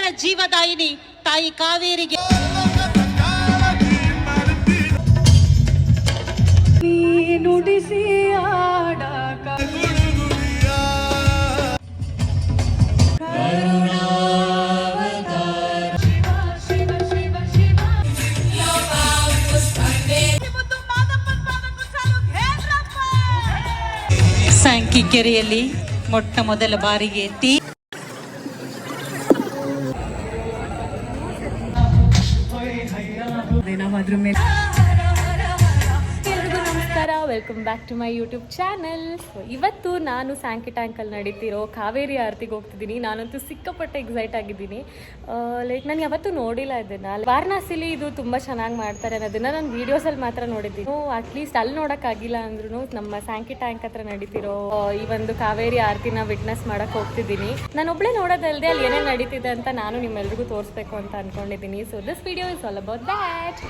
ನಮ್ಮೆಲ್ಲರ ಜೀವದಾಯಿನಿ ತಾಯಿ ಕಾವೇರಿಗೆ ನುಡಿಸಿ ಆಡ ಸ್ಯಾಂಕಿ ಕೆರೆಯಲ್ಲಿ ಮೊಟ್ಟ ಮೊದಲ ಬಾರಿಗೆ ನಾವಾದ್ರ ಮೇಲೆ welcome back to my YouTube channel. ಇವತ್ತು ನಾನು ಸ್ಯಾಂಕಿ ಟ್ಯಾಂಕಲ್ಲಿ ನಡೀತಿರೋ ಕಾವೇರಿ ಆರತಿಗೆ ಹೋಗ್ತಿದ್ದೀನಿ. ನಾನಂತೂ ಸಿಕ್ಕಾಪಟ್ಟೆ ಎಕ್ಸೈಟ್ ಆಗಿದ್ದೀನಿ. ಲೈಕ್ ನಾನು ಯಾವತ್ತೂ ನೋಡಿಲ್ಲ ಇದನ್ನು. ವಾರಣಾಸಿಲಿ ಇದು ತುಂಬ ಚೆನ್ನಾಗಿ ಮಾಡ್ತಾರೆ ಅನ್ನೋದನ್ನು ನಾನು ವೀಡಿಯೋಸಲ್ಲಿ ಮಾತ್ರ ನೋಡಿದ್ದೀನಿ. ಅಟ್ಲೀಸ್ಟ್ ಅಲ್ಲಿ ನೋಡೋಕ್ಕಾಗಿಲ್ಲ ಅಂದ್ರೂ ನಮ್ಮ ಸ್ಯಾಂಕಿ ಟ್ಯಾಂಕ್ ಹತ್ರ ನಡೀತಿರೋ ಈ ಒಂದು ಕಾವೇರಿ ಆರತಿನ ವಿಟ್ನೆಸ್ ಮಾಡೋಕ್ಕೆ ಹೋಗ್ತಿದ್ದೀನಿ. ನಾನು ಒಬ್ಬಳೇ ನೋಡೋದಲ್ಲದೆ ಅಲ್ಲಿ ಏನೇನು ನಡೀತಿದೆ ಅಂತ ನಾನು ನಿಮ್ಮೆಲ್ರಿಗೂ ತೋರಿಸ್ಬೇಕು ಅಂತ ಅಂದ್ಕೊಂಡಿದ್ದೀನಿ. So this video is all about that.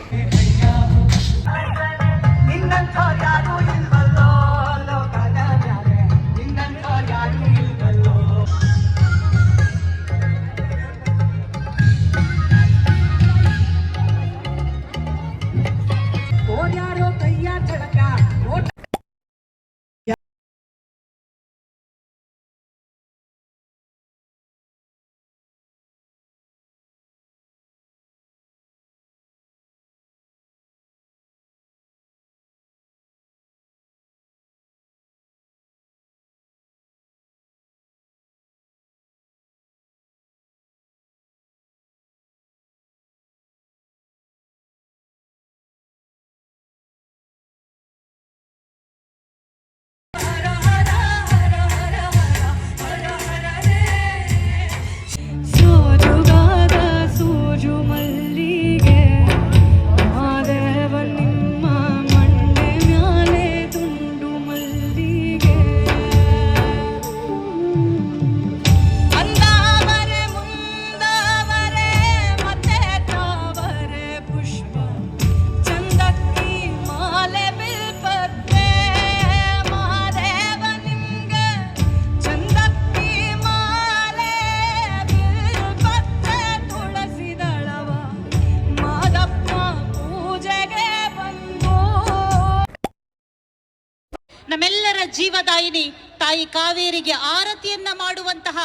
ನಮ್ಮೆಲ್ಲರ ಜೀವದಾಯಿನಿ ತಾಯಿ ಕಾವೇರಿಗೆ ಆರತಿಯನ್ನ ಮಾಡುವಂತಹ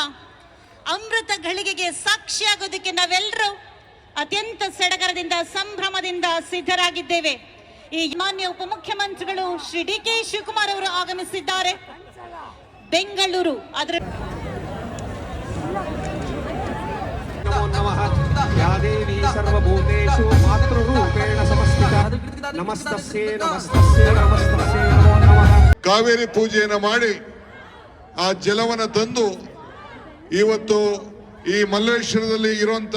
ಅಮೃತ ಘಳಿಗೆಗೆ ಸಾಕ್ಷಿಯಾಗೋದಕ್ಕೆ ನಾವೆಲ್ಲರೂ ಅತ್ಯಂತ ಸಡಗರದಿಂದ ಸಂಭ್ರಮದಿಂದ ಸಿದ್ಧರಾಗಿದ್ದೇವೆ. ಈ ಮಾನ್ಯ ಉಪಮುಖ್ಯಮಂತ್ರಿಗಳು ಶ್ರೀ ಡಿ ಕೆ ಶಿವಕುಮಾರ್ ಅವರು ಆಗಮಿಸಿದ್ದಾರೆ. ಬೆಂಗಳೂರು ಅದರ ಕಾವೇರಿ ಪೂಜೆಯನ್ನು ಮಾಡಿ ಆ ಜಲವನ್ನು ತಂದು ಇವತ್ತು ಈ ಮಲ್ಲೇಶ್ವರದಲ್ಲಿ ಇರುವಂತ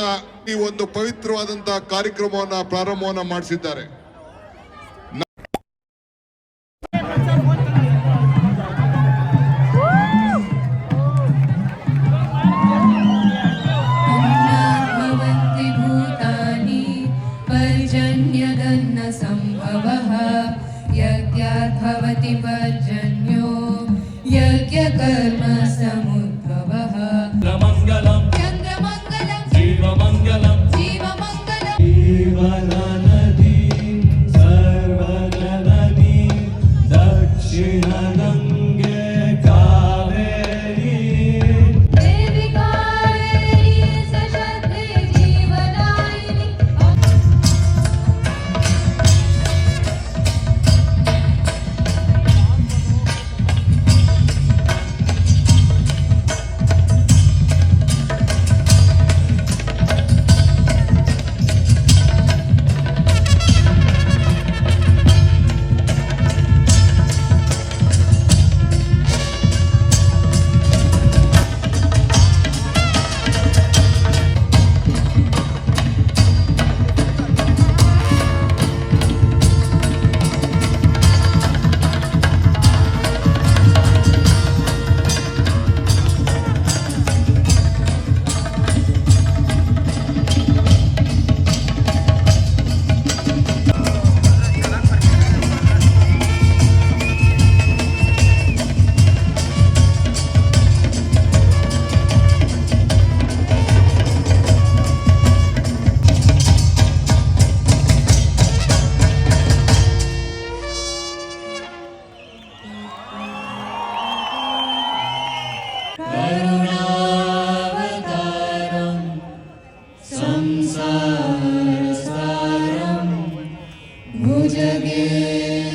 ಈ ಒಂದು ಪವಿತ್ರವಾದಂತಹ ಕಾರ್ಯಕ್ರಮವನ್ನು ಪ್ರಾರಂಭವನ್ನ ಮಾಡಿಸಿದ್ದಾರೆ. पर्जन्यो यज्ञकर्म समुद्भवः मंगलम चंद्रमंगलम जीवमंगलम जीवमंगलम जीवननदी सर्वजननी दक्षिणगंगे कावेरी देवी कावेरी सशक्ति जीवदायिनी.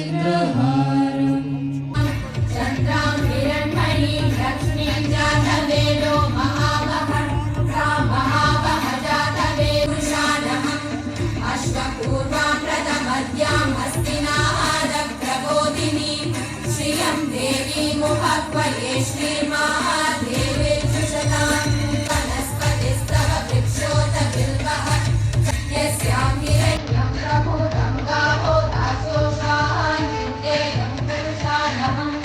गजेन्द्रहारम् चन्द्रां हिरण्मयीं लक्ष्मीं जातवेदो महावह जातवेदुषानहम् अश्वपूर्वां प्रथमद्यां हस्तिनादप्रबोधिनीं श्रियं देवीमुपह्वये श्रीमहादेवे जुषतां वनस्पतिस्तव वृक्षोतबिल्वः यस्यां हिरण्यं प्रभूतं गावो दासोषाः देवं पुरुषानहम्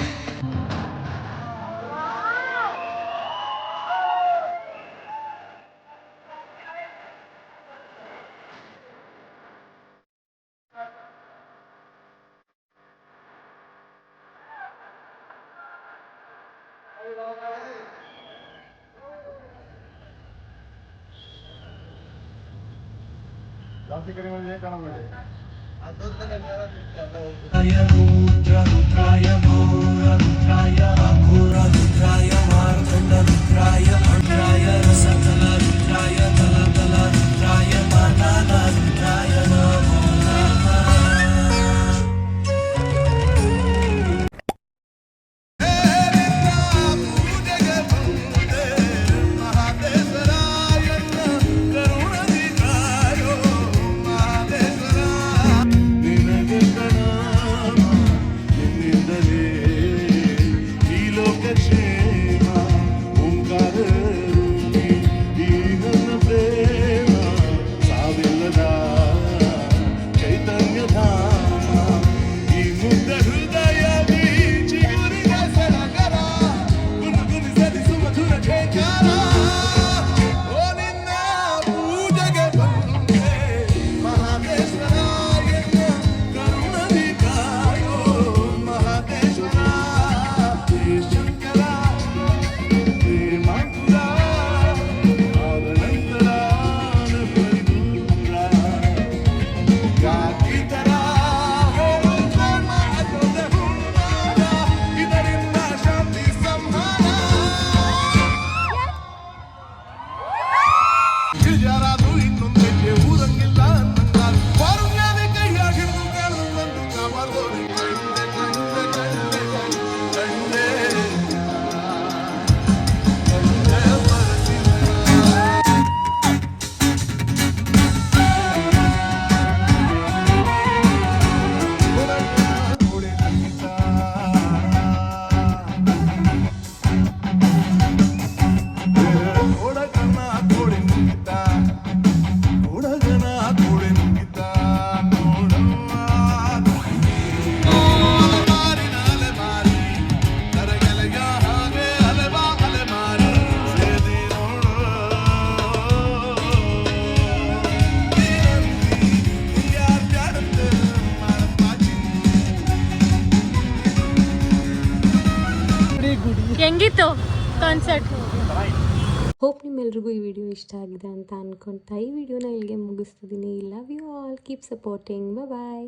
रुद्राय घोररुद्राय अघोररुद्राय मार्तण्डरुद्राय रुद्राय रसतलरुद्राय तलतलरुद्राय मानलरुद्राय नमो नमः। ಹೆಂಗಿತ್ತು ಕಾನ್ಸರ್ಟ್? ಹೋಪ್ ನಿಮ್ಮೆಲ್ರಿಗೂ ಈ ವಿಡಿಯೋ ಇಷ್ಟ ಆಗಿದೆ ಅಂತ ಅನ್ಕೊಳ್ತಾ ಈ ವಿಡಿಯೋನ ಇಲ್ಲಿಗೆ ಮುಗಿಸ್ತಿದ್ದೀನಿ. Love you all, keep supporting, bye.